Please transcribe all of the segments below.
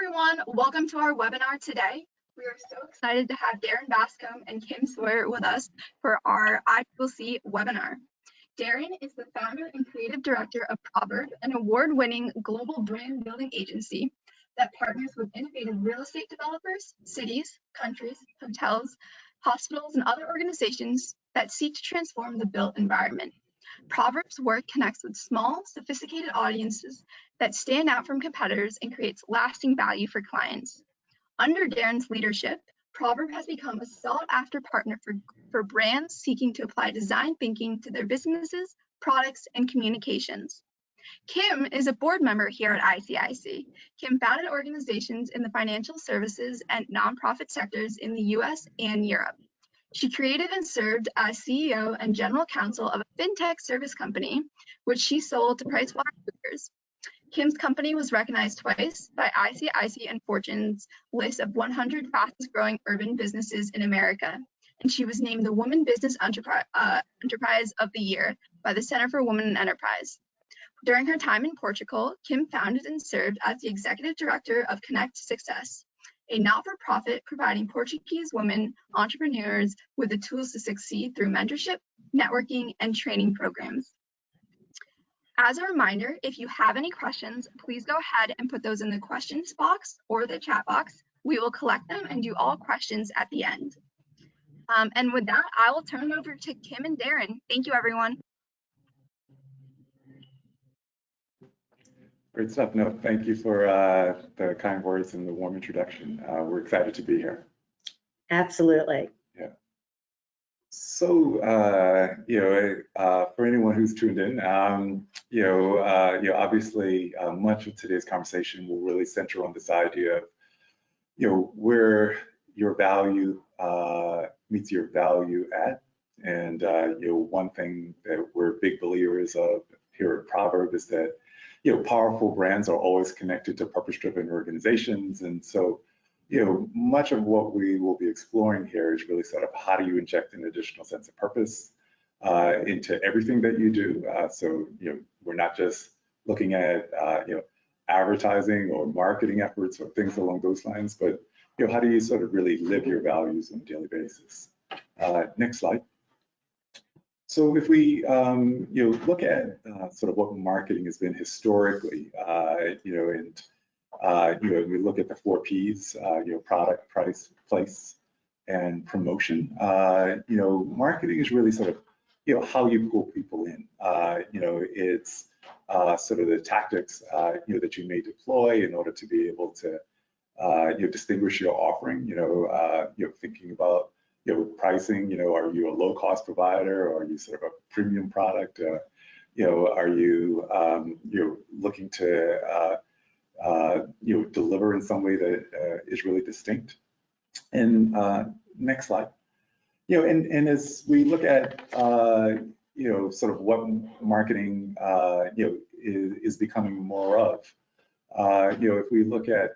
everyone, welcome to our webinar today. We are so excited to have Daren Bascome and Kim Sawyer with us for our ICC webinar. Daren is the founder and creative director of Proverb, an award-winning global brand building agency that partners with innovative real estate developers, cities, countries, hotels, hospitals, and other organizations that seek to transform the built environment. Proverb's work connects with small, sophisticated audiences that stand out from competitors and creates lasting value for clients. Under Daren's leadership, Proverb has become a sought-after partner for brands seeking to apply design thinking to their businesses, products, and communications. Kim is a board member here at ICIC. Kim founded organizations in the financial services and nonprofit sectors in the US and Europe. She created and served as CEO and general counsel of a fintech service company, which she sold to PricewaterhouseCoopers. Kim's company was recognized twice by ICIC and Fortune's list of 100 fastest growing urban businesses in America, and she was named the Woman Business Enterprise of the Year by the Center for Women in Enterprise. During her time in Portugal, Kim founded and served as the executive director of Connect Success, a not-for-profit providing Portuguese women entrepreneurs with the tools to succeed through mentorship, networking, and training programs. As a reminder, if you have any questions, please go ahead and put those in the questions box or the chat box. We will collect them and do all questions at the end. And with that, I will turn it over to Kim and Daren. Thank you, everyone. Great stuff. No, thank you for the kind words and the warm introduction. We're excited to be here. Absolutely. Yeah. So, for anyone who's tuned in, obviously, much of today's conversation will really center on this idea of, where your value meets your value at. And, one thing that we're big believers of here at Proverb is that, powerful brands are always connected to purpose-driven organizations. And so, much of what we will be exploring here is really sort of how do you inject an additional sense of purpose into everything that you do. So, we're not just looking at, advertising or marketing efforts or things along those lines, but, how do you sort of really live your values on a daily basis? Next slide. So if we look at sort of what marketing has been historically, and we look at the 4 Ps, product, price, place, and promotion. Marketing is really sort of how you pull people in. It's sort of the tactics that you may deploy in order to be able to distinguish your offering. Thinking about pricing, are you a low-cost provider, or are you sort of a premium product? Are you looking to deliver in some way that is really distinct? And next slide. And as we look at sort of what marketing is becoming more of, if we look at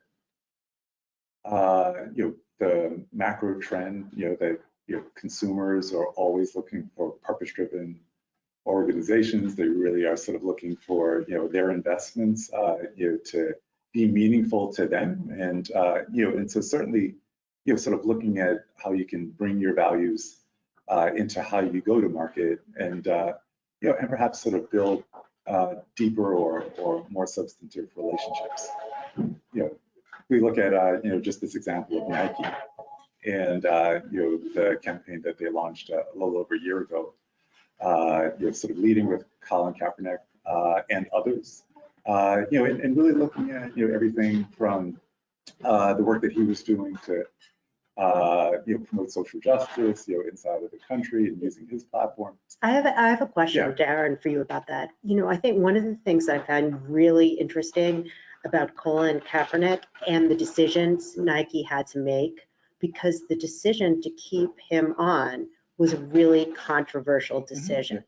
the macro trend, that consumers are always looking for purpose-driven organizations. They really are sort of looking for their investments to be meaningful to them, and so certainly sort of looking at how you can bring your values into how you go to market, and and perhaps sort of build deeper or more substantive relationships. We look at just this example of Nike and the campaign that they launched a little over a year ago, sort of leading with Colin Kaepernick and others, and really looking at everything from the work that he was doing to promote social justice inside of the country and using his platform. I have a question, Daren, for you about that. I think one of the things I found really interesting about Colin Kaepernick and the decisions Nike had to make, because the decision to keep him on was a really controversial decision.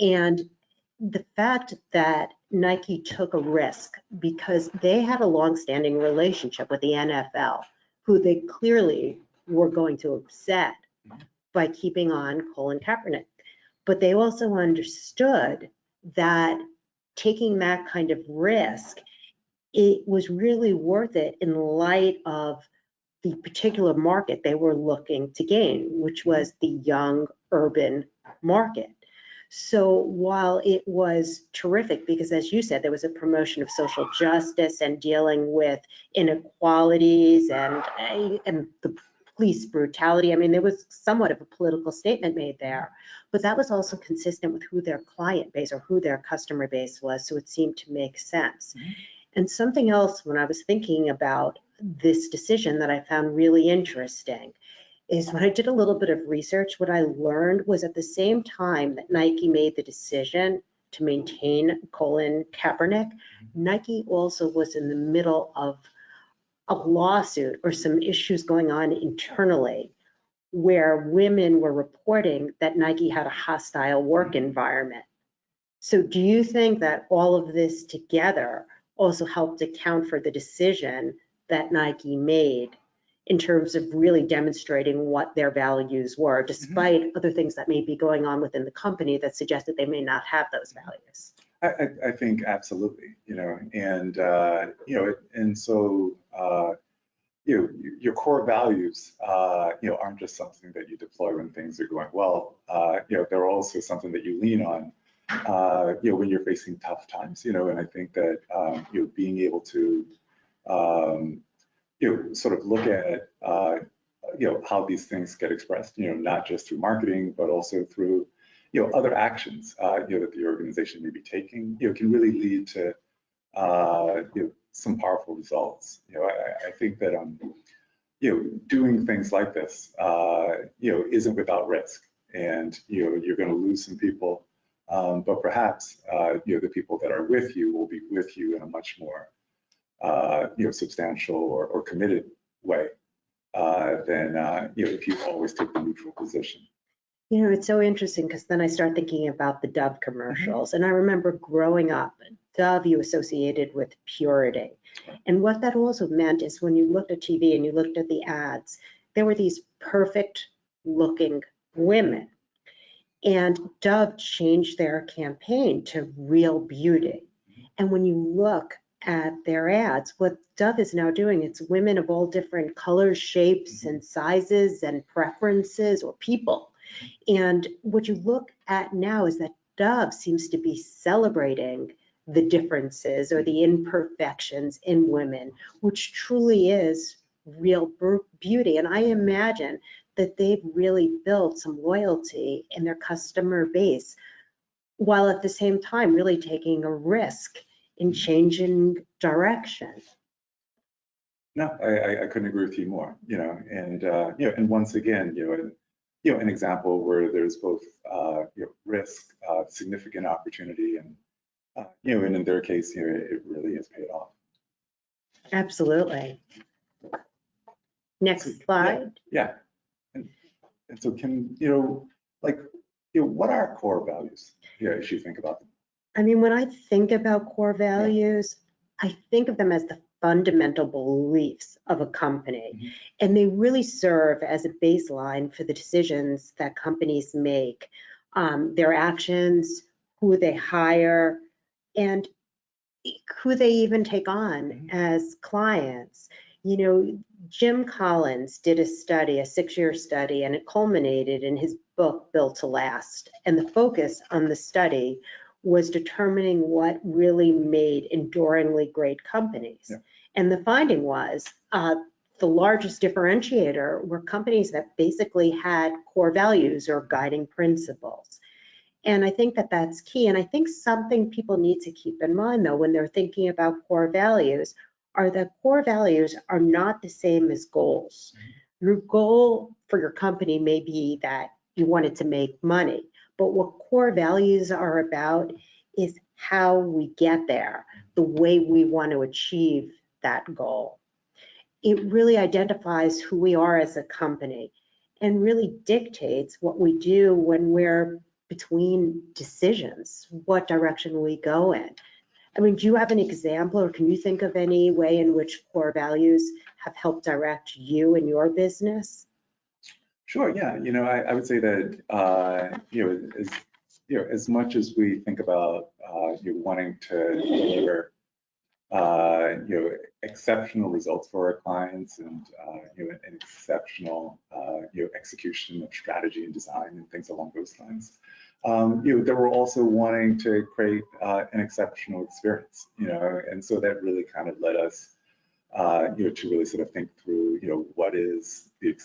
And the fact that Nike took a risk because they had a long-standing relationship with the NFL, who they clearly were going to upset by keeping on Colin Kaepernick. But they also understood that taking that kind of risk it was really worth it in light of the particular market they were looking to gain, which was the young urban market. So while it was terrific, because as you said, there was a promotion of social justice and dealing with inequalities and the police brutality, I mean, there was somewhat of a political statement made there, but that was also consistent with who their client base or who their customer base was, so it seemed to make sense. And something else, when I was thinking about this decision that I found really interesting, is when I did a little bit of research, what I learned was at the same time that Nike made the decision to maintain Colin Kaepernick, Nike also was in the middle of a lawsuit or some issues going on internally where women were reporting that Nike had a hostile work environment. So do you think that all of this together also helped account for the decision that Nike made in terms of really demonstrating what their values were, despite other things that may be going on within the company that suggest that they may not have those values? I think absolutely, and so, your core values, aren't just something that you deploy when things are going well. They're also something that you lean on, when you're facing tough times, and I think that, being able to, sort of look at, how these things get expressed, not just through marketing, but also through, other actions, that the organization may be taking, can really lead to, some powerful results. I think that, doing things like this, isn't without risk, and, you're going to lose some people, but perhaps, the people that are with you will be with you in a much more, substantial or committed way than, if you always take the neutral position. It's so interesting because then I start thinking about the Dove commercials. And I remember growing up, Dove you associated with purity. And what that also meant is when you looked at TV and you looked at the ads, there were these perfect looking women. And Dove changed their campaign to real beauty. And when you look at their ads, what Dove is now doing, it's women of all different colors, shapes, and sizes and preferences or people. And what you look at now is that Dove seems to be celebrating the differences or the imperfections in women, which truly is real beauty. And I imagine that they've really built some loyalty in their customer base, while at the same time really taking a risk in changing direction. No, I couldn't agree with you more, and once again, an example where there's both, risk, significant opportunity, and, and in their case, it really has paid off. Absolutely. Next slide. Yeah. And so what are core values? As you think about them. I mean, when I think about core values, I think of them as the fundamental beliefs of a company. And they really serve as a baseline for the decisions that companies make, their actions, who they hire, and who they even take on as clients. Jim Collins did a study, a 6-year study, and it culminated in his book, Built to Last. And the focus on the study was determining what really made enduringly great companies. Yeah. And the finding was the largest differentiator were companies that basically had core values or guiding principles. And I think that that's key. And I think something people need to keep in mind, though, when they're thinking about core values, are that core values are not the same as goals. Your goal for your company may be that you wanted to make money, but what core values are about is how we get there, the way we want to achieve that goal. It really identifies who we are as a company and really dictates what we do when we're between decisions, what direction we go in. I mean, do you have an example, or can you think of any way in which core values have helped direct you and your business? Sure. Yeah. I would say that as much as we think about wanting to deliver exceptional results for our clients and, an exceptional, execution of strategy and design and things along those lines. That we're also wanting to create an exceptional experience, and so that really kind of led us, to really sort of think through, what is the,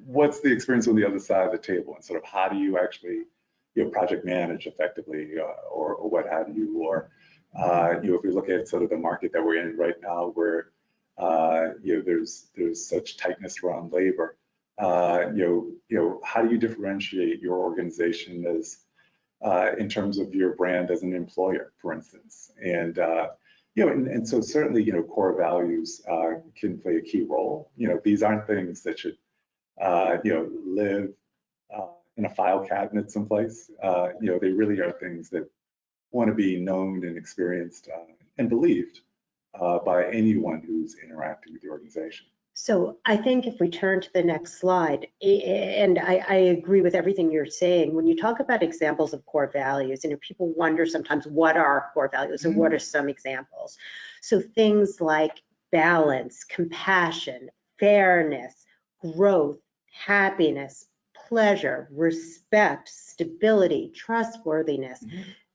what's the experience on the other side of the table, and sort of how do you actually, project manage effectively, or what have you, or if we look at sort of the market that we're in right now, where there's such tightness around labor, how do you differentiate your organization as in terms of your brand as an employer, for instance, and and so certainly, core values can play a key role. These aren't things that should live in a file cabinet someplace. They really are things that want to be known and experienced and believed by anyone who's interacting with the organization. So I think if we turn to the next slide, and I agree with everything you're saying, when you talk about examples of core values, and people wonder sometimes what are core values or what are some examples. So things like balance, compassion, fairness, growth, happiness, pleasure, respect, stability, trustworthiness.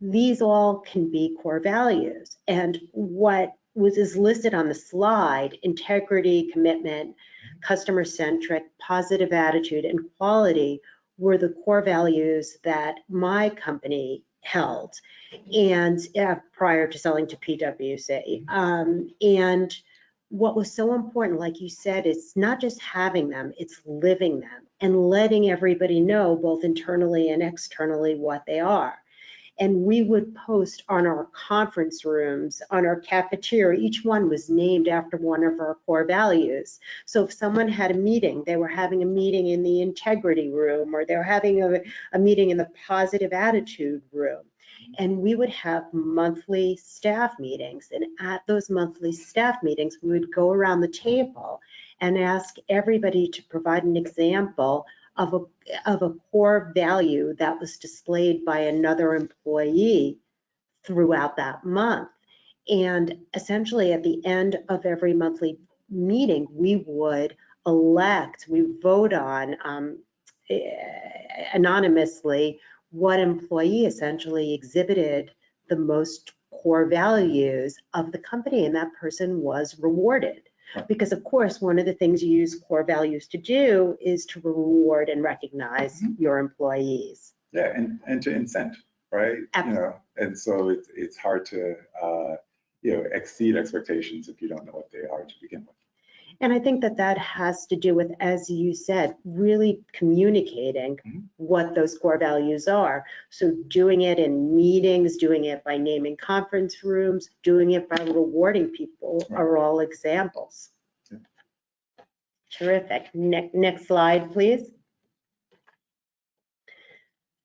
These all can be core values. And what is listed on the slide, integrity, commitment, customer-centric, positive attitude, and quality were the core values that my company held and prior to selling to PwC. And what was so important, like you said, is not just having them, it's living them and letting everybody know, both internally and externally, what they are. And we would post on our conference rooms, on our cafeteria, each one was named after one of our core values. So if someone had a meeting, they were having a meeting in the integrity room, or they were having a meeting in the positive attitude room. And we would have monthly staff meetings. And at those monthly staff meetings, we would go around the table and ask everybody to provide an example of a core value that was displayed by another employee throughout that month. And essentially at the end of every monthly meeting, we would vote on anonymously what employee essentially exhibited the most core values of the company, and that person was rewarded. Because of course, one of the things you use core values to do is to reward and recognize your employees. Yeah, and to incent, right? Absolutely. And so it's hard to exceed expectations if you don't know what they are to begin with. And I think that has to do with, as you said, really communicating what those core values are. So doing it in meetings, doing it by naming conference rooms, doing it by rewarding people are all examples. Yeah. Terrific. Next slide, please.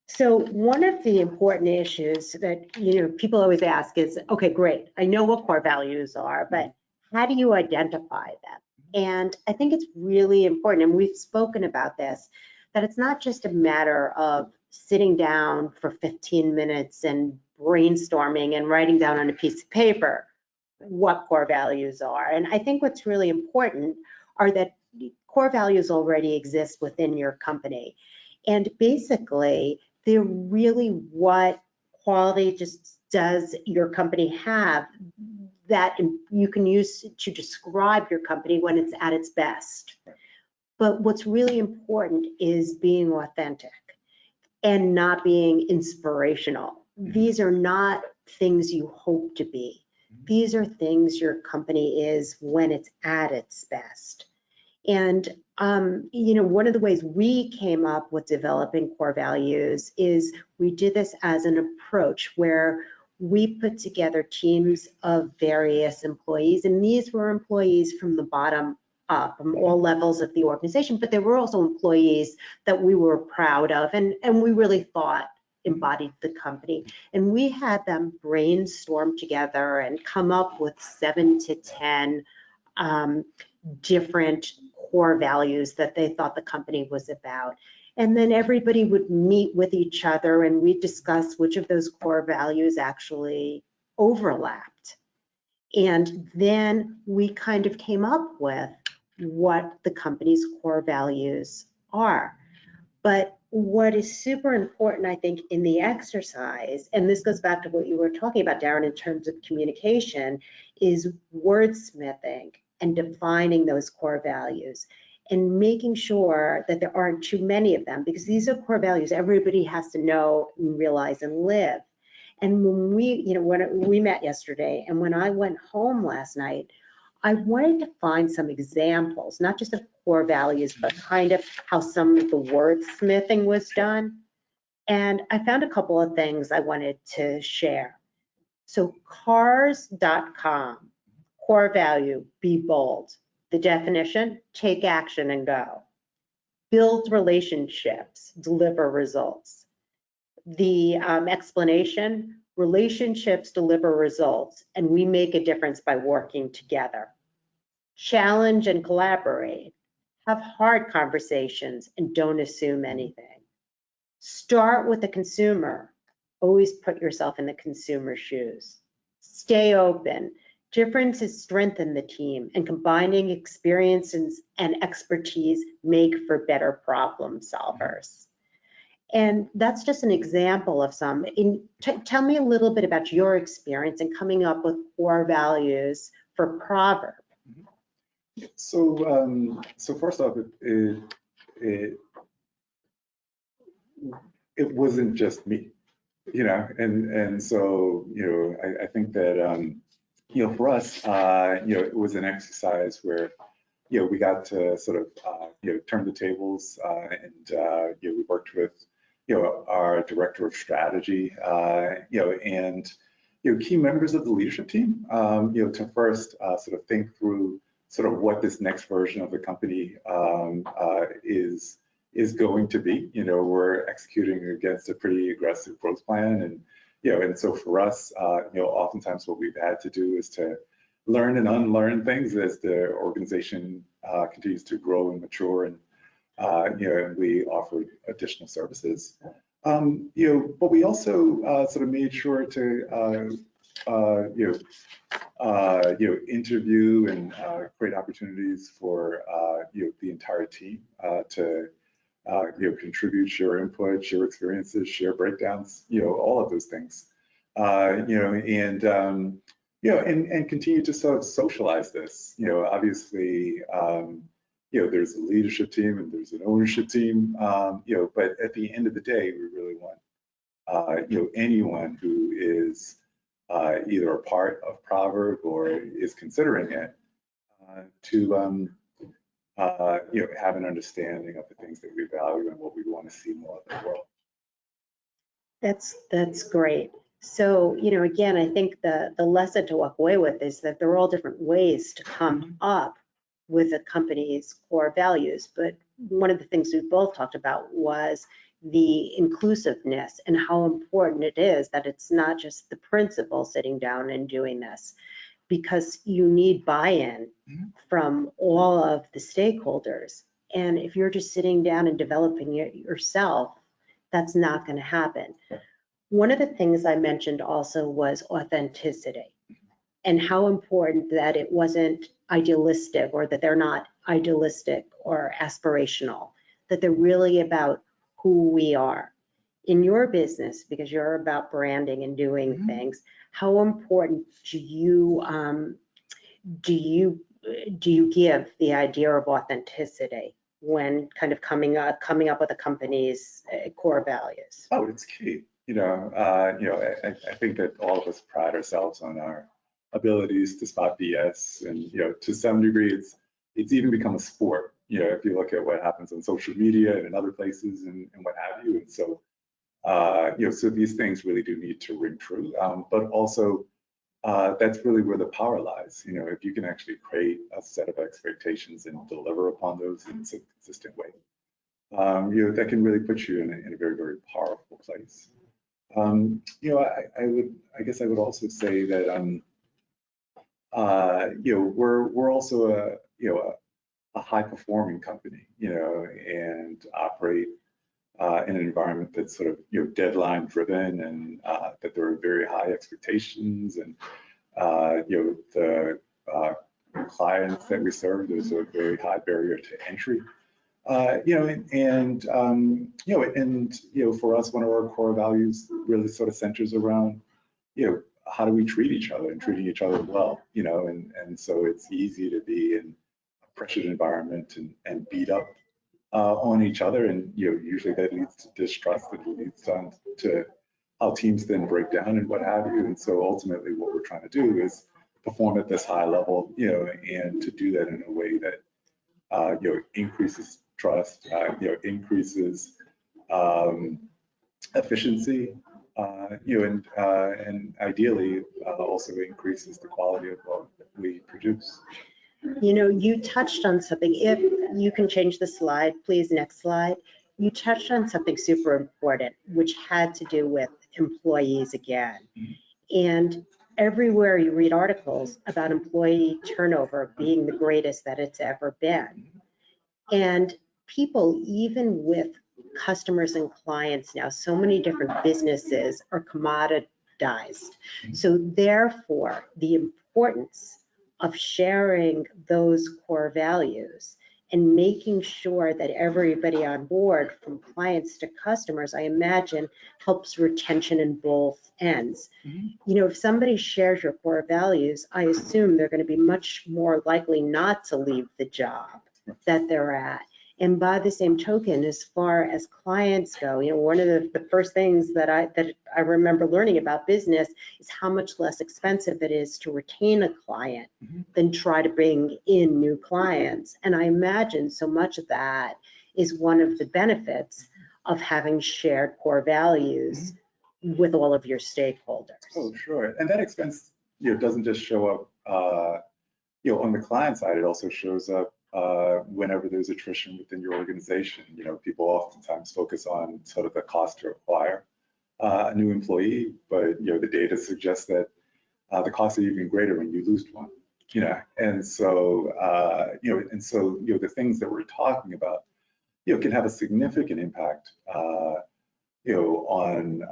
So one of the important issues that people always ask is, okay, great, I know what core values are, but how do you identify them? And I think it's really important, and we've spoken about this, that it's not just a matter of sitting down for 15 minutes and brainstorming and writing down on a piece of paper what core values are. And I think what's really important are that core values already exist within your company. And basically, they're really what quality does your company have that you can use to describe your company when it's at its best. But what's really important is being authentic and not being inspirational. These are not things you hope to be. These are things your company is when it's at its best. And one of the ways we came up with developing core values is we did this as an approach where we put together teams of various employees, and these were employees from the bottom up, from all levels of the organization, but there were also employees that we were proud of and we really thought embodied the company. And we had them brainstorm together and come up with 7 to 10 different core values that they thought the company was about. And then everybody would meet with each other and we'd discuss which of those core values actually overlapped. And then we kind of came up with what the company's core values are. But what is super important, I think, in the exercise, and this goes back to what you were talking about, Daren, in terms of communication, is wordsmithing and defining those core values and making sure that there aren't too many of them, because these are core values everybody has to know and realize and live. And when we met yesterday, and when I went home last night, I wanted to find some examples, not just of core values, but kind of how some of the wordsmithing was done. And I found a couple of things I wanted to share. So cars.com, core value, be bold. The definition, take action and go. Build relationships, deliver results. The explanation, relationships deliver results, and we make a difference by working together. Challenge and collaborate. Have hard conversations and don't assume anything. Start with the consumer. Always put yourself in the consumer's shoes. Stay open. Differences strengthen the team, and combining experiences and expertise make for better problem solvers. And that's just an example of some. Tell me a little bit about your experience in coming up with core values for Proverb. So first off, it wasn't just me, and so, I think that, for us, it was an exercise where, we got to sort of, turn the tables, and, we worked with, our director of strategy, and, key members of the leadership team, to first sort of think through sort of what this next version of the company is going to be. We're executing against a pretty aggressive growth plan, and so for us, oftentimes what we've had to do is to learn and unlearn things as the organization continues to grow and mature, and and we offer additional services. But we also sort of made sure to interview and create opportunities for the entire team to contribute, share input, share experiences, share breakdowns, all of those things, and continue to sort of socialize this. Obviously, there's a leadership team and there's an ownership team, but at the end of the day, we really want anyone who is either a part of Proverb or is considering it to have an understanding of the things that we value and what we want to see more of the world. That's great. So, again, I think the lesson to walk away with is that there are all different ways to come up with a company's core values. But one of the things we both talked about was the inclusiveness and how important it is that it's not just the principal sitting down and doing this, because you need buy-in from all of the stakeholders. And if you're just sitting down and developing it yourself, that's not going to happen. One of the things I mentioned also was authenticity, and how important that it wasn't idealistic, or that they're not idealistic or aspirational, that they're really about who we are. In your business, because you're about branding and doing things, how important do you give the idea of authenticity when kind of coming up with a company's core values? Oh, it's key. I think that all of us pride ourselves on our abilities to spot BS, and to some degree, it's even become a sport. If you look at what happens on social media and in other places and what have you, and so so these things really do need to ring true. But also, that's really where the power lies. If you can actually create a set of expectations and deliver upon those in a consistent way, that can really put you in a very, very powerful place. I guess I would also say that we're also a high performing company, and operate in an environment that's sort of deadline driven, and that there are very high expectations, and The clients that we serve, there's a very high barrier to entry. For us, one of our core values really sort of centers around, how do we treat each other and treating each other well, and so it's easy to be in a pressured environment and beat up on each other, and usually that leads to distrust, and leads to how teams then break down and what have you. And so ultimately what we're trying to do is perform at this high level, and to do that in a way that increases trust, increases efficiency, and ideally also increases the quality of what we produce. You touched on something. If you can change the slide, please, next slide. You touched on something super important, which had to do with employees again. And everywhere you read articles about employee turnover being the greatest that it's ever been. And people, even with customers and clients now, so many different businesses are commoditized. So therefore, the importance of sharing those core values and making sure that everybody on board, from clients to customers, I imagine helps retention in both ends. If somebody shares your core values, I assume they're going to be much more likely not to leave the job that they're at. And by the same token, as far as clients go, one of the first things that I remember learning about business is how much less expensive it is to retain a client than try to bring in new clients. And I imagine so much of that is one of the benefits of having shared core values with all of your stakeholders. Oh, sure. And that expense, doesn't just show up, on the client side. It also shows up whenever there's attrition within your organization. People oftentimes focus on sort of the cost to acquire a new employee, but the data suggests that the costs are even greater when you lose one. And so the things that we're talking about, can have a significant impact, on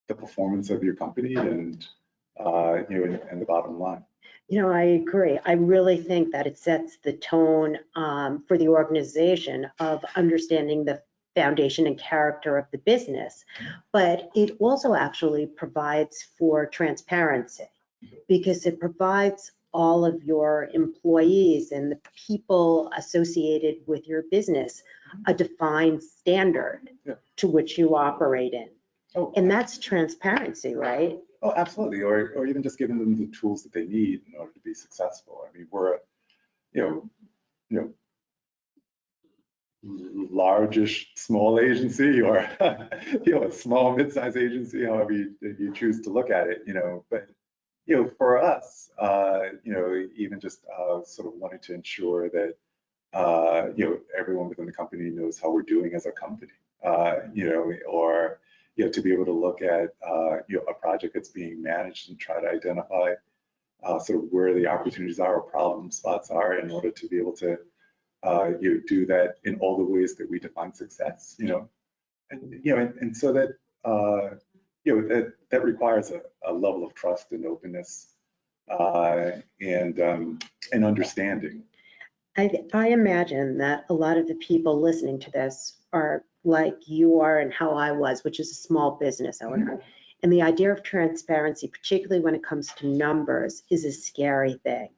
the performance of your company and and the bottom line. I agree. I really think that it sets the tone for the organization of understanding the foundation and character of the business, but it also actually provides for transparency, because it provides all of your employees and the people associated with your business a defined standard to which you operate in. And that's transparency, right? Oh, absolutely. Or even just giving them the tools that they need in order to be successful. I mean, we're a, largish small agency, or a small mid-sized agency, however you choose to look at it. But for us, even just sort of wanting to ensure that everyone within the company knows how we're doing as a company, or to be able to look at a project that's being managed and try to identify sort of where the opportunities are or problem spots are, in order to be able to do that in all the ways that we define success. And so that that requires a level of trust and openness and understanding. I imagine that a lot of the people listening to this are like you are and how I was, which is a small business owner. And the idea of transparency, particularly when it comes to numbers, is a scary thing.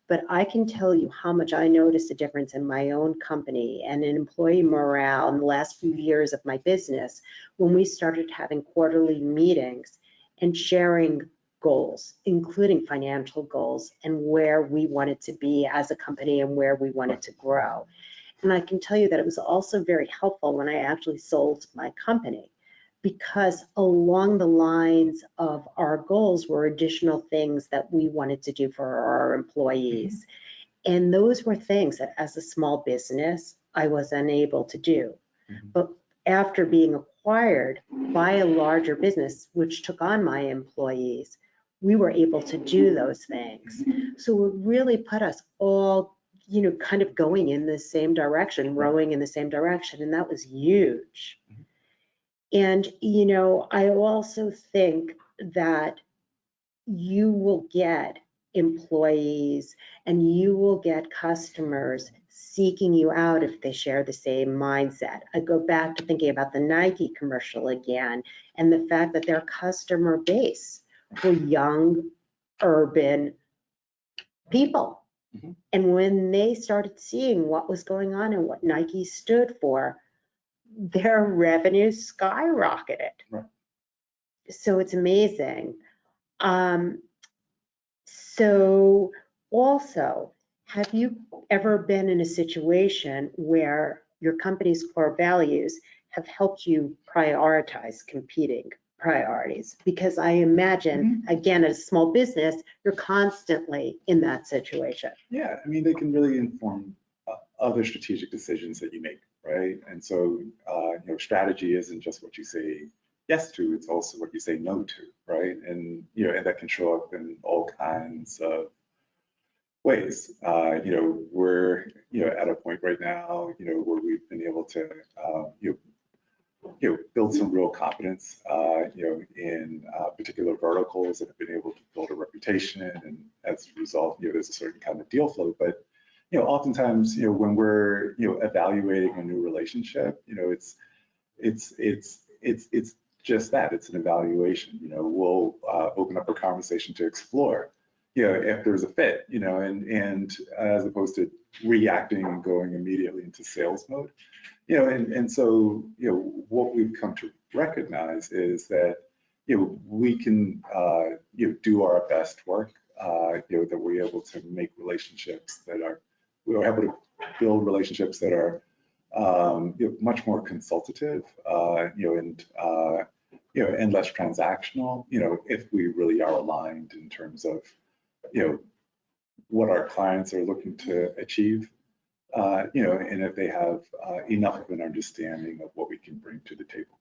But I can tell you how much I noticed a difference in my own company and in employee morale in the last few years of my business when we started having quarterly meetings and sharing goals, including financial goals, and where we wanted to be as a company and where we wanted to grow. And I can tell you that it was also very helpful when I actually sold my company, because along the lines of our goals were additional things that we wanted to do for our employees. And those were things that as a small business, I was unable to do. But after being acquired by a larger business, which took on my employees, we were able to do those things. So it really put us all, kind of going in the same direction, rowing in the same direction. And that was huge. And, I also think that you will get employees and you will get customers seeking you out if they share the same mindset. I go back to thinking about the Nike commercial again, and the fact that their customer base were young, urban people. Mhm. And when they started seeing what was going on and what Nike stood for, their revenue skyrocketed. Right. So it's amazing. So also, have you ever been in a situation where your company's core values have helped you prioritize competing priorities? Because I imagine, again, as a small business, you're constantly in that situation. Yeah, I mean, they can really inform other strategic decisions that you make, right? And so, strategy isn't just what you say yes to, it's also what you say no to, right? And, and that can show up in all kinds of ways. We're, at a point right now, where we've been able to, build some real confidence, in particular verticals that have been able to build a reputation, and as a result, there's a certain kind of deal flow. But oftentimes, when we're evaluating a new relationship, it's just that, it's an evaluation. We'll open up a conversation to explore, if there's a fit, and as opposed to reacting and going immediately into sales mode. And so, what we've come to recognize is that, we can, do our best work, that we're able to make relationships that are, we're able to build relationships that are, much more consultative, and less transactional, if we really are aligned in terms of, what our clients are looking to achieve. And if they have enough of an understanding of what we can bring to the table.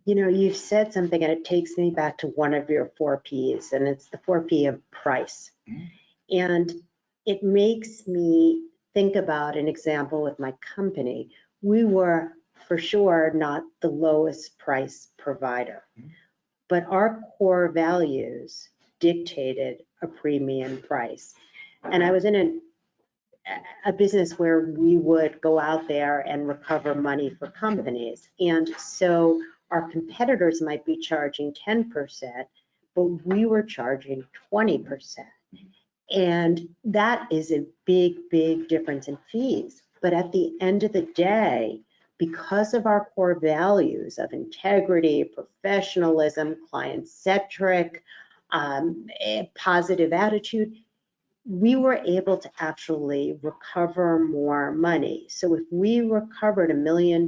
You've said something and it takes me back to one of your 4 Ps, and it's the 4P of price. And it makes me think about an example with my company. We were for sure not the lowest price provider, but our core values dictated a premium price. And I was in a business where we would go out there and recover money for companies. And so our competitors might be charging 10%, but we were charging 20%. And that is a big, big difference in fees. But at the end of the day, because of our core values of integrity, professionalism, client-centric, positive attitude, we were able to actually recover more money. So if we recovered $1 million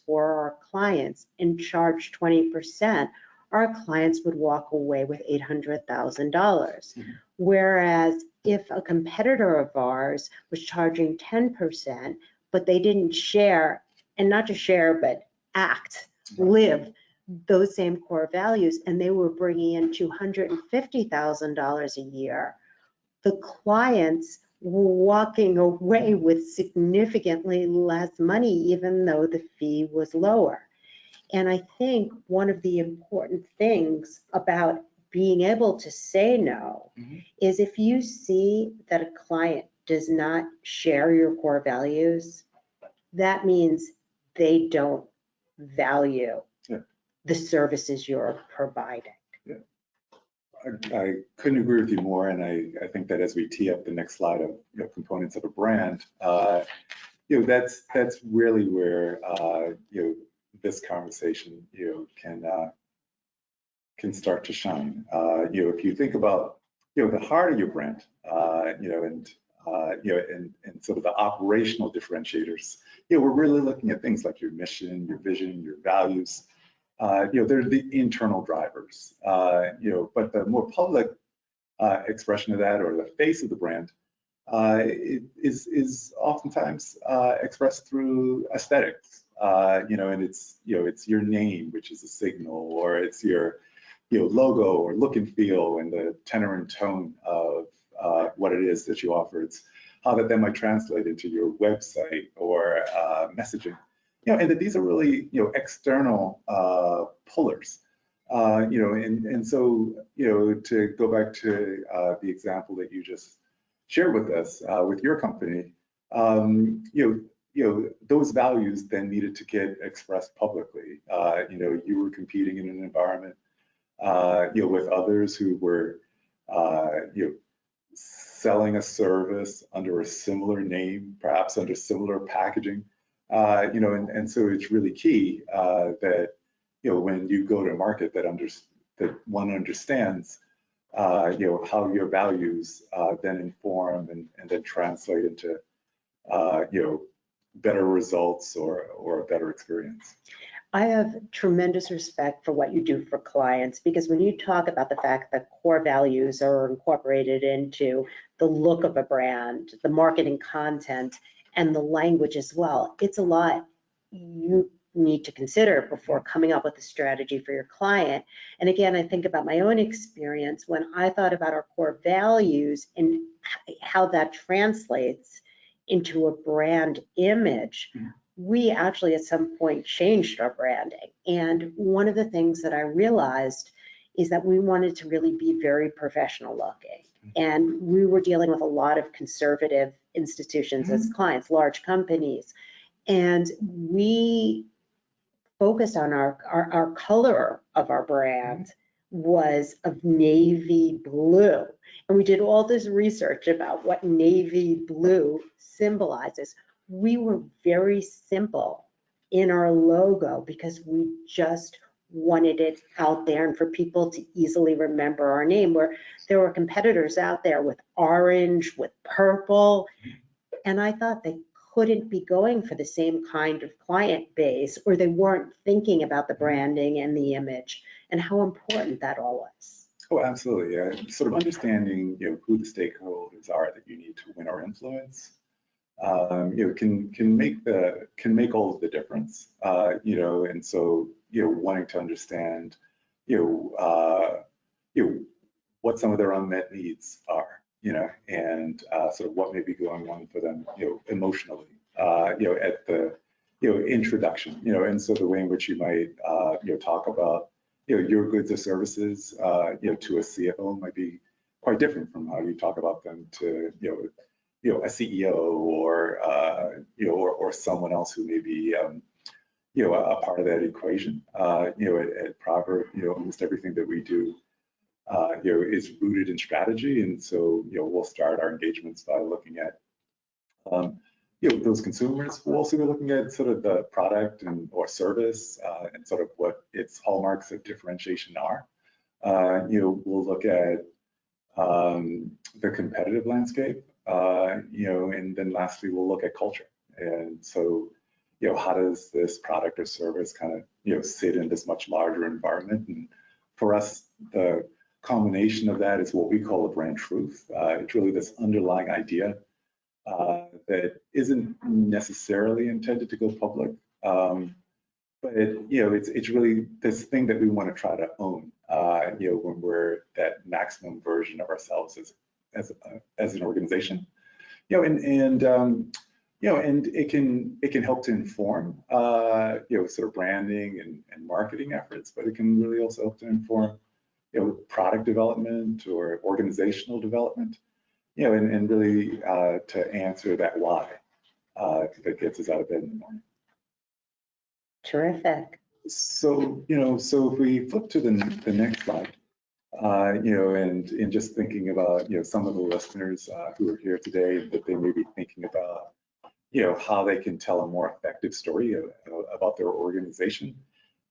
for our clients and charged 20%, our clients would walk away with $800,000. Whereas if a competitor of ours was charging 10%, but they didn't share, and not just share, but act, live those same core values, and they were bringing in $250,000 a year, the clients were walking away with significantly less money, even though the fee was lower. And I think one of the important things about being able to say no is if you see that a client does not share your core values, that means they don't value the services you're providing. I couldn't agree with you more, and I think that as we tee up the next slide of components of a brand, that's really where this conversation can start to shine. If you think about the heart of your brand, and sort of the operational differentiators, we're really looking at things like your mission, your vision, your values. They're the internal drivers, but the more public expression of that, or the face of the brand, is oftentimes expressed through aesthetics, and it's your name, which is a signal, or it's your logo or look and feel, and the tenor and tone of what it is that you offer. It's how that then might translate into your website or messaging. And that these are really, external pullers. And so, to go back to the example that you just shared with us, with your company, those values then needed to get expressed publicly. You were competing in an environment, with others who were, selling a service under a similar name, perhaps under similar packaging, and so it's really key that, when you go to market, that one understands, how your values then inform and then translate into, better results or a better experience. I have tremendous respect for what you do for clients, because when you talk about the fact that core values are incorporated into the look of a brand, the marketing content, and the language as well, it's a lot you need to consider before coming up with a strategy for your client. And again, I think about my own experience when I thought about our core values and how that translates into a brand image. We actually at some point changed our branding. And one of the things that I realized is that we wanted to really be very professional looking. And we were dealing with a lot of conservative institutions as clients, large companies. And we focused on our color of our brand was of navy blue. And we did all this research about what navy blue symbolizes. We were very simple in our logo because we just wanted it out there and for people to easily remember our name, where there were competitors out there with orange, with purple. And I thought they couldn't be going for the same kind of client base, or they weren't thinking about the branding and the image and how important that all was. Oh, absolutely. Sort of understanding, who the stakeholders are that you need to win or influence, can make all of the difference. And so, wanting to understand, what some of their unmet needs are, and sort of what may be going on for them, emotionally, at the, introduction, and so the way in which you might, talk about, your goods or services, to a CFO might be quite different from how you talk about them to, a CEO or someone else who may be, a part of that equation. At Proverb, almost everything that we do, is rooted in strategy. And so, we'll start our engagements by looking at, those consumers. We'll also be looking at sort of the product or service, and sort of what its hallmarks of differentiation are. We'll look at the competitive landscape, and then lastly, we'll look at culture. And so, how does this product or service kind of, sit in this much larger environment? And for us, the combination of that is what we call a brand truth. It's really this underlying idea that isn't necessarily intended to go public, but it's really this thing that we want to try to own, when we're that maximum version of ourselves as an organization, and it can help to inform, sort of branding and marketing efforts, but it can really also help to inform, product development or organizational development, and really to answer that why that gets us out of bed in the morning. Terrific. So, so if we flip to the next slide, and just thinking about, some of the listeners who are here today, that they may be thinking about, how they can tell a more effective story about their organization.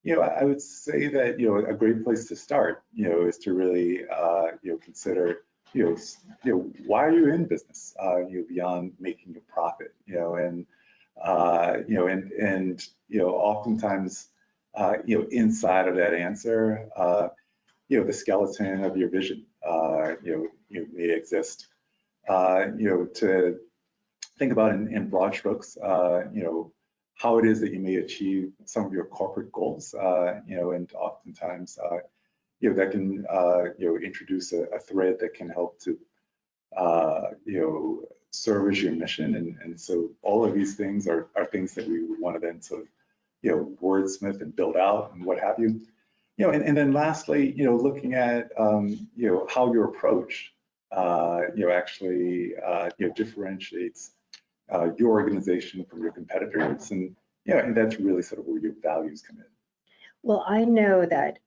I would say that, a great place to start, is to really, consider, why are you in business, beyond making a profit, and oftentimes, inside of that answer, the skeleton of your vision, may exist, to think about in broad strokes, how it is that you may achieve some of your corporate goals, and oftentimes, that can, introduce a thread that can help to, serve your mission. And so all of these things are things that we want to then sort of, wordsmith and build out and what have you. And then lastly, looking at, how you're approached, actually, differentiates your organization from your competitors. And that's really sort of where your values come in. Well, I know that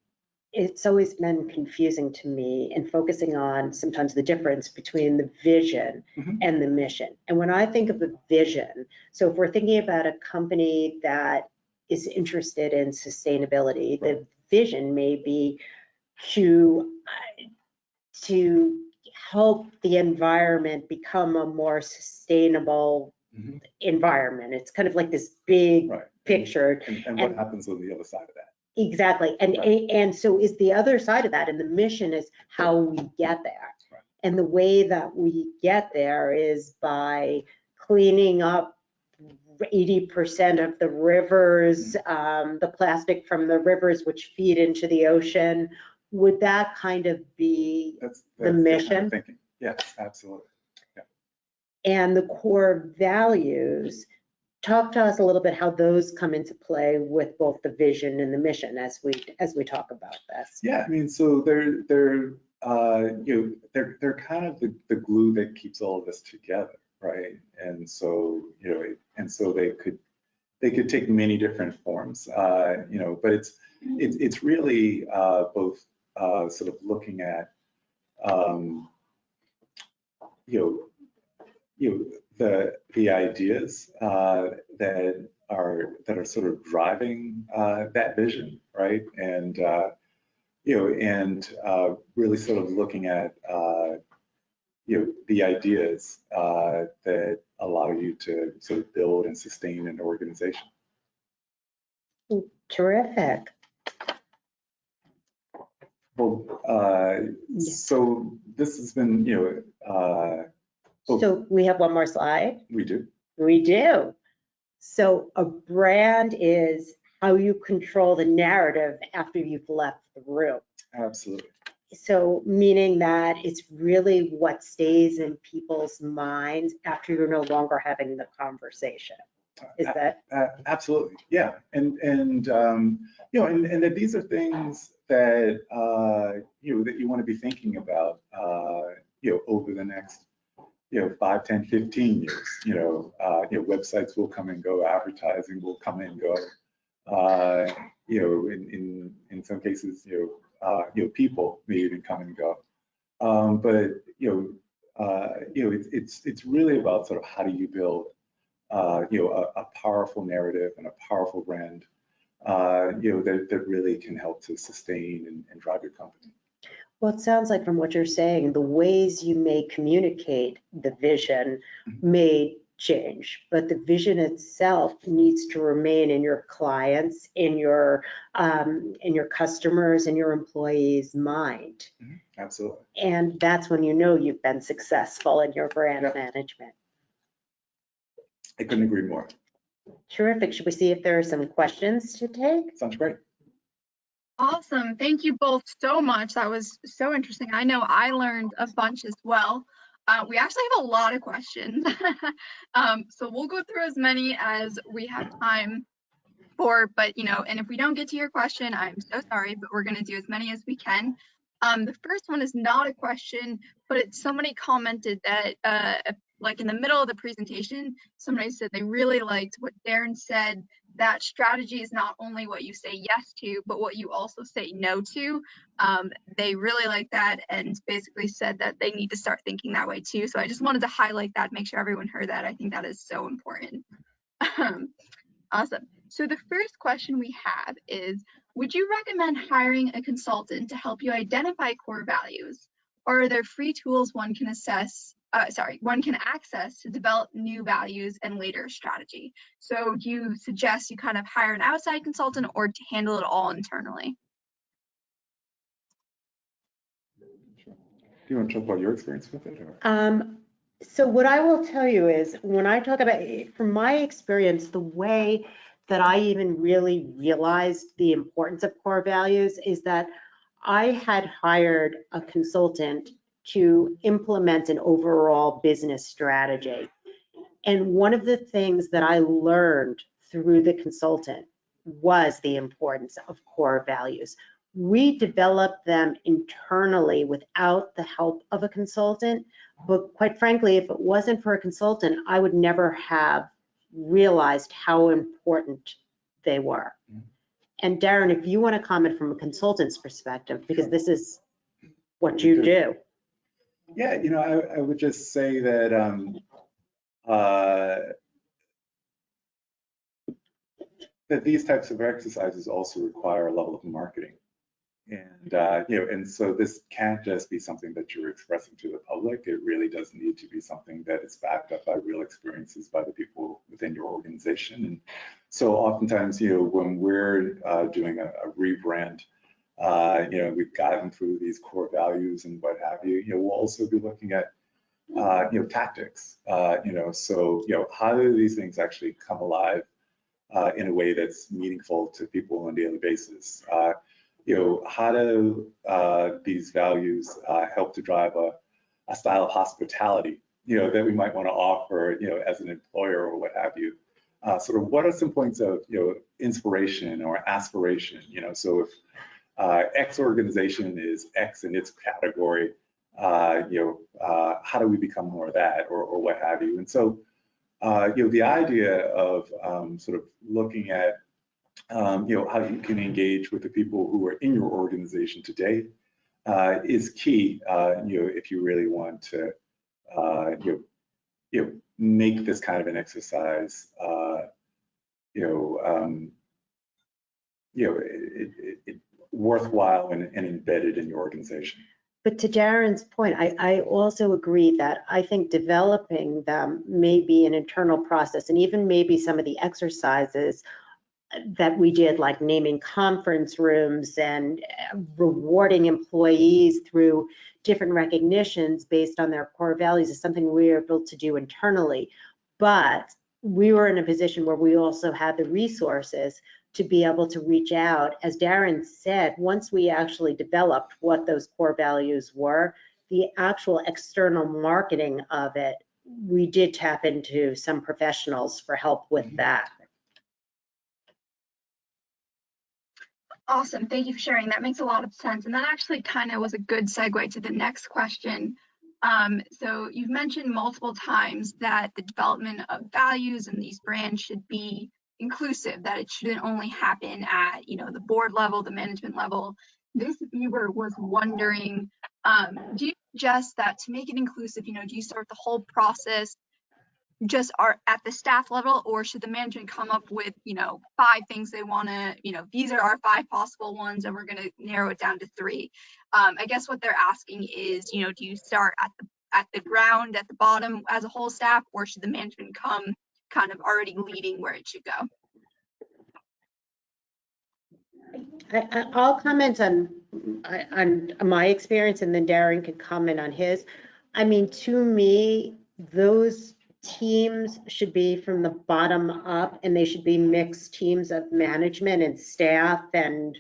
it's always been confusing to me in focusing on sometimes the difference between the vision Mhm. and the mission. And when I think of a vision, so if we're thinking about a company that is interested in sustainability, the vision may be to help the environment become a more sustainable Mhm. environment. It's kind of like this big Right. picture. And what happens on the other side of that? Exactly. And so is the other side of that, and the mission is how we get there. Right. And the way that we get there is by cleaning up 80% of the rivers, the plastic from the rivers which feed into the ocean. Would that kind of be That's the kind of mission? thinking. Yes, absolutely. And the core values? Talk to us a little bit how those come into play with both the vision and the mission as we talk about this. Yeah, I mean, so they're kind of the glue that keeps all of this together, right? And so they could take many different forms, but it's really both sort of looking at the ideas that are sort of driving that vision, right? And really sort of looking at the ideas that allow you to sort of build and sustain an organization. Terrific. Well, Yeah. so this has been, So we have one more slide. we do. We do. So a brand is how you control the narrative after you've left the room. Absolutely. So meaning that it's really what stays in people's minds after you're no longer having the conversation. Is that? Absolutely, yeah. And that these are things that, that you want to be thinking about, over the next, 5, 10, 15 years. Websites will come and go, advertising will come and go. In some cases, people may even come and go. But it's really about sort of how do you build a powerful narrative and a powerful brand, that really can help to sustain and drive your company. Well, it sounds like from what you're saying, the ways you may communicate the vision may change, but the vision itself needs to remain in your clients, in your customers, and your employees' mind. Absolutely. And that's when you know you've been successful in your brand management. I couldn't agree more. Terrific. Should we see if there are some questions to take? Sounds great. Awesome. Thank you both so much. That was so interesting. I know I learned a bunch as well. We actually have a lot of questions. So we'll go through as many as we have time for, but and if we don't get to your question, I'm so sorry, but we're going to do as many as we can. The first one is not a question, but somebody commented that like in the middle of the presentation, somebody said they really liked what Daren said, that strategy is not only what you say yes to, but what you also say no to. They really like that and basically said that they need to start thinking that way too. So I just wanted to highlight that, make sure everyone heard that. I think that is so important. Awesome. So the first question we have is, would you recommend hiring a consultant to help you identify core values? Or are there free tools one can access to develop new values and later strategy? So do you suggest you kind of hire an outside consultant or to handle it all internally? Sure. Do you want to talk about your experience with it? Or? So what I will tell you is when I talk about, from my experience, the way that I even really realized the importance of core values is that I had hired a consultant to implement an overall business strategy. And one of the things that I learned through the consultant was the importance of core values. We developed them internally without the help of a consultant. But quite frankly, if it wasn't for a consultant, I would never have realized how important they were. And Daren, if you want to comment from a consultant's perspective, because this is what you do. Yeah, I would just say that that these types of exercises also require a level of marketing. And, and so this can't just be something that you're expressing to the public. It really does need to be something that is backed up by real experiences by the people within your organization. And so oftentimes, when we're doing a rebrand, we've gotten through these core values and what have you, we'll also be looking at, tactics, so, how do these things actually come alive in a way that's meaningful to people on a daily basis? How do these values help to drive a style of hospitality, that we might want to offer, as an employer or what have you? Sort of what are some points of, inspiration or aspiration? So if X organization is X in its category, how do we become more of that, or what have you? And so, the idea of sort of looking at how you can engage with the people who are in your organization today is key. If you really want to, make this kind of an exercise, worthwhile and embedded in your organization. But to Daren's point, I also agree that I think developing them may be an internal process, and even maybe some of the exercises that we did, like naming conference rooms and rewarding employees through different recognitions based on their core values, is something we were able to do internally. But we were in a position where we also had the resources to be able to reach out. As Daren said, once we actually developed what those core values were, the actual external marketing of it, we did tap into some professionals for help with that. Awesome. Thank you for sharing. That makes a lot of sense. And that actually kind of was a good segue to the next question. So you've mentioned multiple times that the development of values and these brands should be inclusive, that it shouldn't only happen at, the board level, the management level. This viewer was wondering, do you suggest that to make it inclusive, do you start the whole process just are at the staff level, or should the management come up with 5 things they want to, these are our 5 possible ones and we're going to narrow it down to 3? I guess what they're asking is, do you start at the ground, at the bottom as a whole staff, or should the management come kind of already leading where it should go? I'll comment on my experience, and then Daren can comment on his. I mean, to me, those teams should be from the bottom up, and they should be mixed teams of management and staff and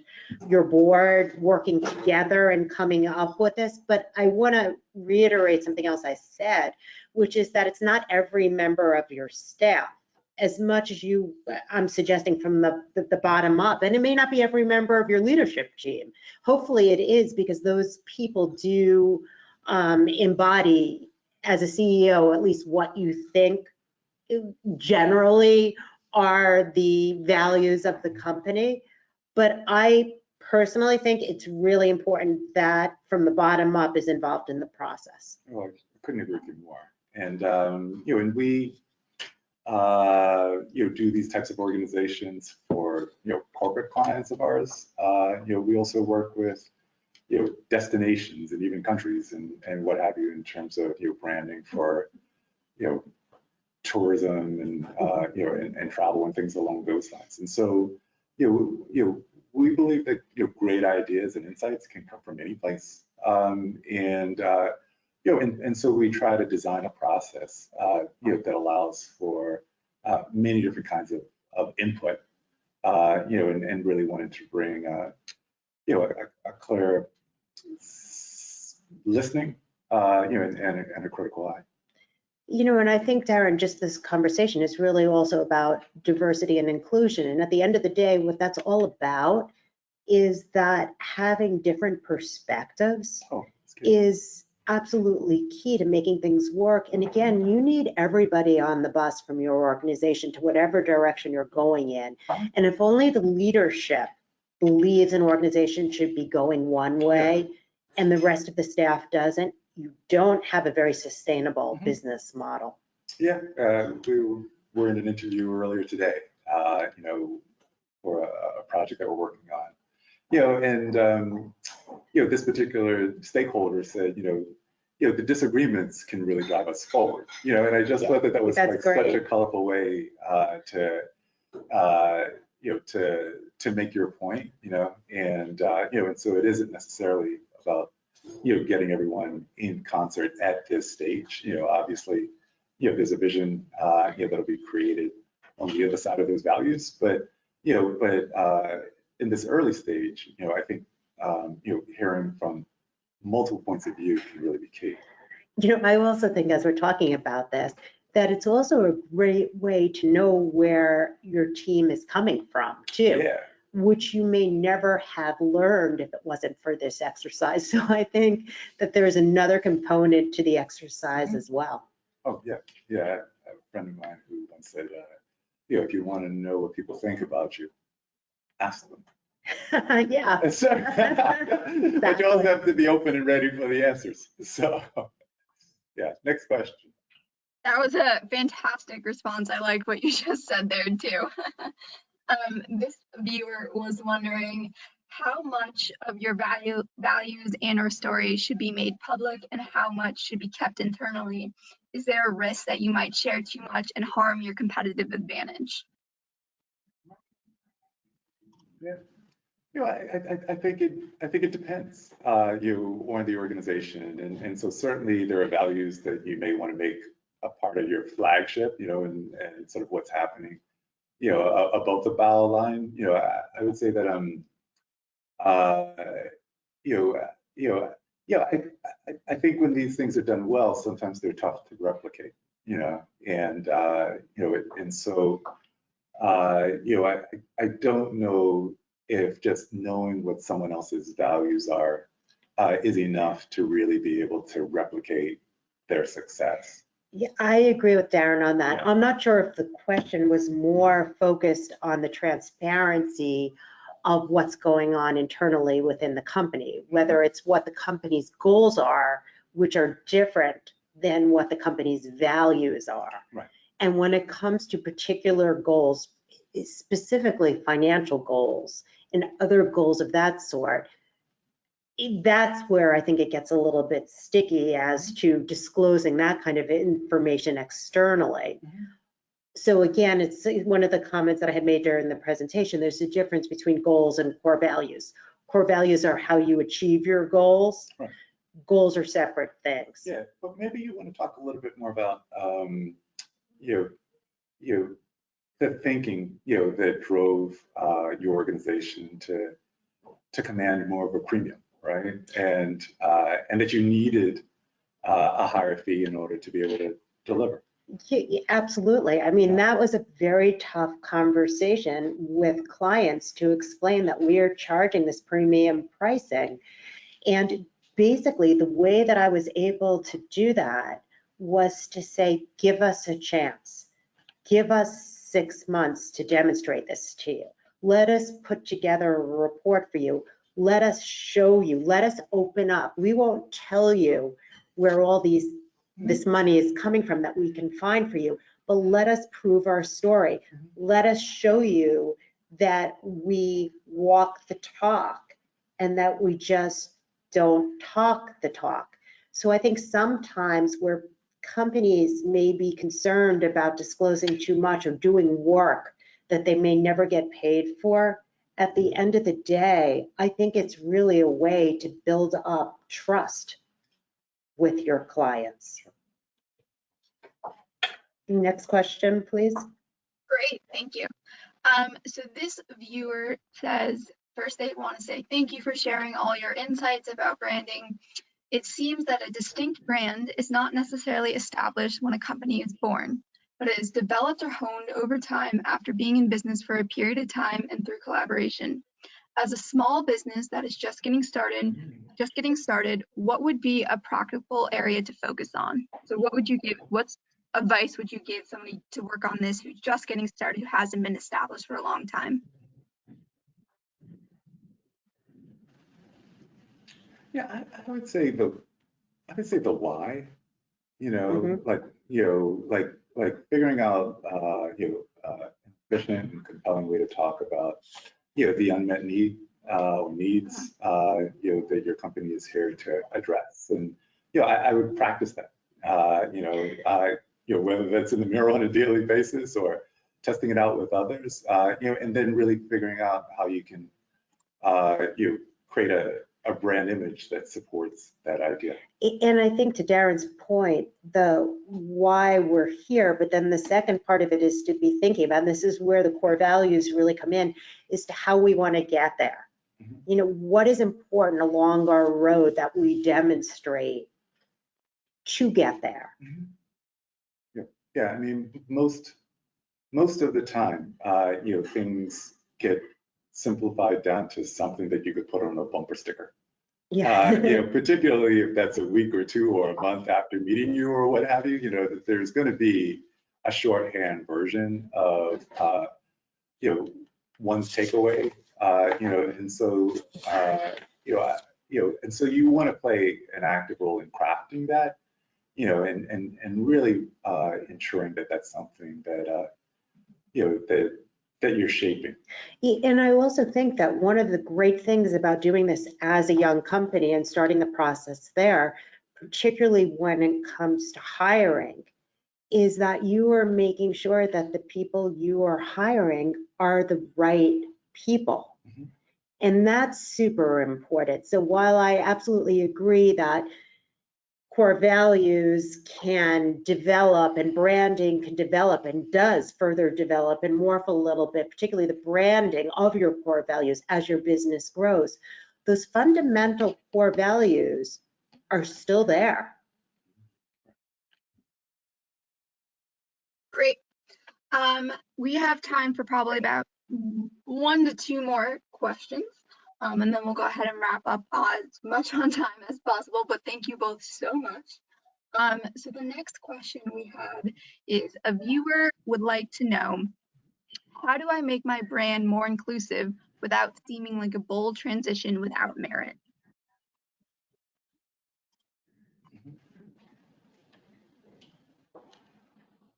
your board working together and coming up with this. But I want to reiterate something else I said, which is that it's not every member of your staff, as much as I'm suggesting from the bottom up, and it may not be every member of your leadership team. Hopefully it is, because those people do embody, as a CEO, at least what you think generally are the values of the company. But I personally think it's really important that from the bottom up is involved in the process. Well, I couldn't agree with you more. And, and we, do these types of organizations for, corporate clients of ours. We also work with, destinations and even countries and what have you, in terms of, branding for, tourism and, and travel and things along those lines. And so, we believe that, great ideas and insights can come from any place. And so we try to design a process, that allows for many different kinds of input, and really wanted to bring, a clear listening, and a critical eye. And I think, Daren, just this conversation is really also about diversity and inclusion. And at the end of the day, what that's all about is that having different perspectives Oh, that's good. is absolutely key to making things work. And again, you need everybody on the bus from your organization to whatever direction you're going in. And if only the leadership believes an organization should be going one way and the rest of the staff doesn't, you don't have a very sustainable business model. Yeah, we were in an interview earlier today, for a project that we're working on. This particular stakeholder said, the disagreements can really drive us forward, and I just thought that was like such a colorful way to make your point, and so it isn't necessarily about, getting everyone in concert at this stage. Obviously, there's a vision, that'll be created on the other side of those values, but in this early stage, I think, hearing from multiple points of view can really be key. I also think as we're talking about this, that it's also a great way to know where your team is coming from too, which you may never have learned if it wasn't for this exercise. So I think that there's another component to the exercise as well. Oh, yeah. Yeah. A friend of mine who once said, if you want to know what people think about you, ask them. Yeah. But you also have to be open and ready for the answers. So, yeah, next question. That was a fantastic response. I like what you just said there too. This viewer was wondering how much of your values and or stories should be made public and how much should be kept internally. Is there a risk that you might share too much and harm your competitive advantage? Yeah. I think it depends, on the organization, and so certainly there are values that you may want to make a part of your flagship, and sort of what's happening, above the bow line. I would say that I think when these things are done well, sometimes they're tough to replicate, and so I don't know if just knowing what someone else's values are is enough to really be able to replicate their success. Yeah, I agree with Daren on that. I'm not sure if the question was more focused on the transparency of what's going on internally within the company, whether it's what the company's goals are, which are different than what the company's values are. Right. And when it comes to particular goals, specifically financial goals and other goals of that sort, that's where I think it gets a little bit sticky as to disclosing that kind of information externally. So again, it's one of the comments that I had made during the presentation. There's a difference between goals and core values. Core values are how you achieve your goals. Right. Goals are separate things. Yeah, but maybe you want to talk a little bit more about the thinking that drove your organization to command more of a premium, right? And that you needed a higher fee in order to be able to deliver. Yeah, absolutely. I mean, that was a very tough conversation with clients to explain that we are charging this premium pricing. And basically, the way that I was able to do that was to say, give us a chance. Give us 6 months to demonstrate this to you. Let us put together a report for you. Let us show you. Let us open up. We won't tell you where all this money is coming from that we can find for you, but let us prove our story. Let us show you that we walk the talk and that we just don't talk the talk. So I think sometimes where companies may be concerned about disclosing too much or doing work that they may never get paid for, at the end of the day, I think it's really a way to build up trust with your clients. Next question, please. Great, thank you. So this viewer says, first they want to say thank you for sharing all your insights about branding. It seems that a distinct brand is not necessarily established when a company is born, but it is developed or honed over time after being in business for a period of time and through collaboration. As a small business that is just getting started, what would be a practical area to focus on? So what's advice would you give somebody to work on this who's just getting started, who hasn't been established for a long time? Yeah, I would say the why, Mhm. like figuring out, efficient and compelling way to talk about, the unmet need, or needs, that your company is here to address. And, I would practice that, whether that's in the mirror on a daily basis or testing it out with others, and then really figuring out how you can, create a brand image that supports that idea. And I think to Daren's point, the why we're here, but then the second part of it is to be thinking about, and this is where the core values really come in, is to how we want to get there. What is important along our road that we demonstrate to get there? Yeah, I mean, most of the time, things get simplified down to something that you could put on a bumper sticker. Particularly if that's a week or two or a month after meeting you or what have you, that there's going to be a shorthand version of, one's takeaway, and so, and so you want to play an active role in crafting that, and really ensuring that that's something that, that you're shaping. And I also think that one of the great things about doing this as a young company and starting the process there, particularly when it comes to hiring, is that you are making sure that the people you are hiring are the right people. Mhm. And that's super important. So while I absolutely agree that core values can develop and branding can develop and does further develop and morph a little bit, particularly the branding of your core values as your business grows, those fundamental core values are still there. Great. We have time for probably about 1 to 2 more questions, and then we'll go ahead and wrap up as much on time as possible, but thank you both so much. So the next question we have is, a viewer would like to know, how do I make my brand more inclusive without seeming like a bold transition without merit?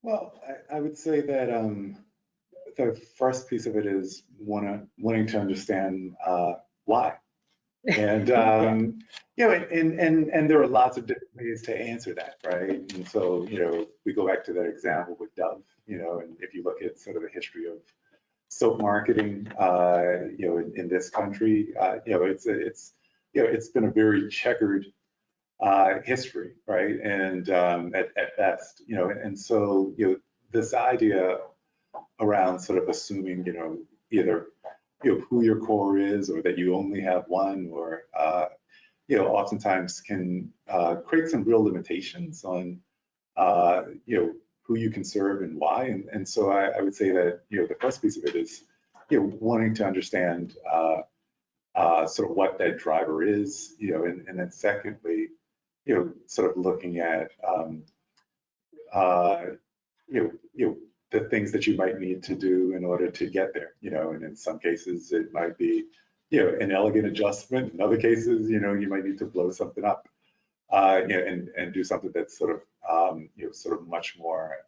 Well, I would say that the first piece of it is wanting to understand why. And and there are lots of different ways to answer that, right? And so we go back to that example with Dove, and if you look at sort of the history of soap marketing, in this country, it's been a very checkered history, right? And at best, and so this idea around sort of assuming, either who your core is, or that you only have one, or oftentimes can create some real limitations on who you can serve and why. And so I would say that the first piece of it is wanting to understand sort of what that driver is, and then secondly, sort of looking at the things that you might need to do in order to get there, and in some cases it might be, an elegant adjustment. In other cases, you might need to blow something up, and do something that's sort of much more,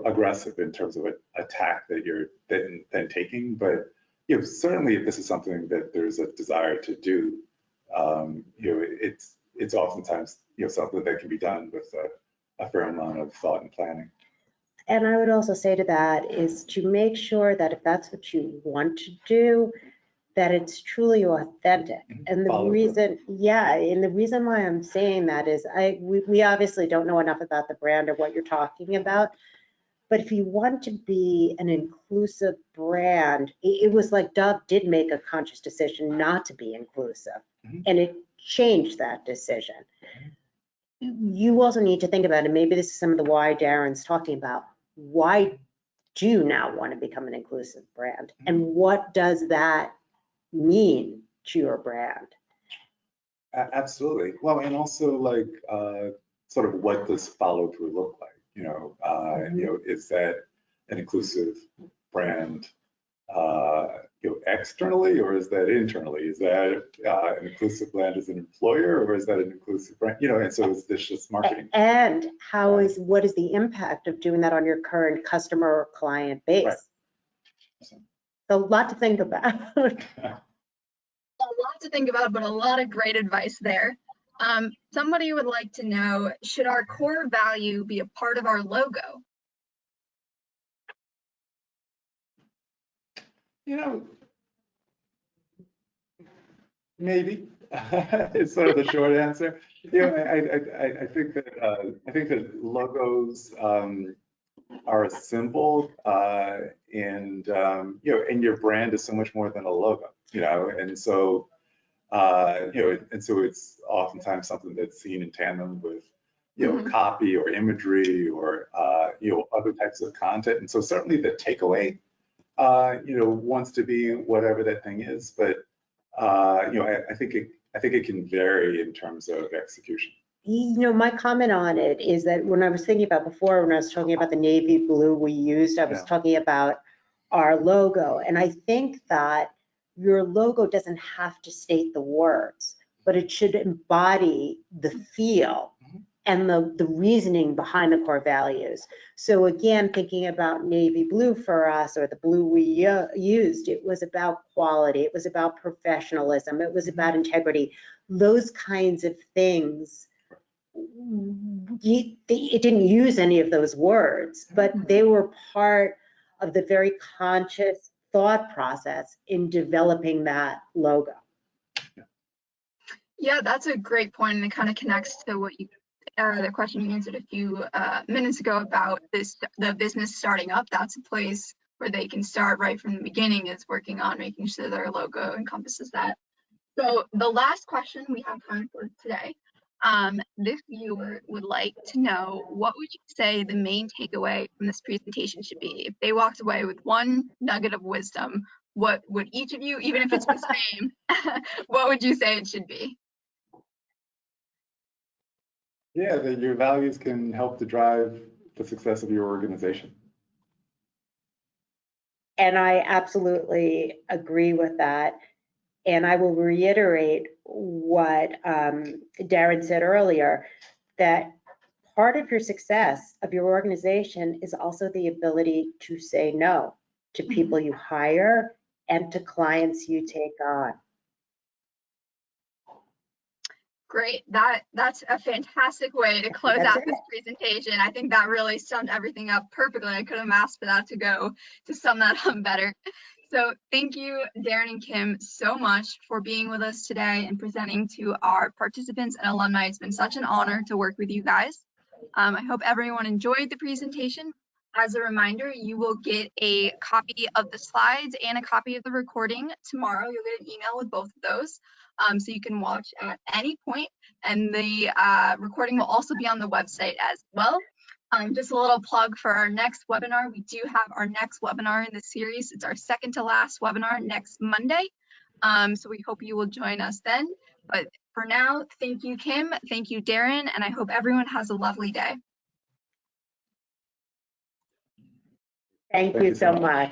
aggressive in terms of attack that you're then taking. But, certainly if this is something that there's a desire to do, it's oftentimes, something that can be done with a fair amount of thought and planning. And I would also say to that is to make sure that if that's what you want to do, that it's truly authentic. And the reason, and the reason why I'm saying that is we obviously don't know enough about the brand or what you're talking about. But if you want to be an inclusive brand, it was like Dove did make a conscious decision not to be inclusive, and it changed that decision. You also need to think about, and maybe this is some of the why Daren's talking about, why do now want to become an inclusive brand? And what does that mean to your brand? Absolutely. Well, and also like sort of what does follow through look like? Is that an inclusive brand externally, or is that internally? Is that an inclusive brand as an employer, or is that an inclusive brand? And so it's just marketing. And what is the impact of doing that on your current customer or client base? Right. So a lot to think about. A lot to think about, but a lot of great advice there. Somebody would like to know, should our core value be a part of our logo? Maybe it's sort of the short answer. I think that logos are a symbol, and your brand is so much more than a logo, and so it's oftentimes something that's seen in tandem with copy or imagery or other types of content, and so certainly the takeaway wants to be whatever that thing is, but I think it can vary in terms of execution. My comment on it is that when I was thinking about before, when I was talking about the navy blue we used, I was talking about our logo. And I think that your logo doesn't have to state the words, but it should embody the feel and the reasoning behind the core values. So again, thinking about navy blue for us, or the blue we used, it was about quality, it was about professionalism, it was about integrity, those kinds of things. It didn't use any of those words, but they were part of the very conscious thought process in developing that logo. Yeah, that's a great point, and it kind of connects to what the question you answered a few minutes ago about the business starting up. That's a place where they can start right from the beginning, is working on making sure their logo encompasses that. So the last question we have time for today, this viewer would like to know, what would you say the main takeaway from this presentation should be? If they walked away with one nugget of wisdom, what would each of you, even if it's the same, what would you say it should be? Yeah, that your values can help to drive the success of your organization. And I absolutely agree with that. And I will reiterate what Daren said earlier, that part of your success of your organization is also the ability to say no to people you hire and to clients you take on. Great. That's a fantastic way to close out this presentation. I think that really summed everything up perfectly. I couldn't have asked for that to sum that up better. So thank you, Daren and Kim, so much for being with us today and presenting to our participants and alumni. It's been such an honor to work with you guys. I hope everyone enjoyed the presentation. As a reminder, you will get a copy of the slides and a copy of the recording tomorrow. You'll get an email with both of those, so you can watch at any point, and the recording will also be on the website as well. Just a little plug for our next webinar. We do have our next webinar in this series. It's our second to last webinar next Monday. So we hope you will join us then. But for now, thank you, Kim. Thank you, Daren. And I hope everyone has a lovely day. Thank you so much.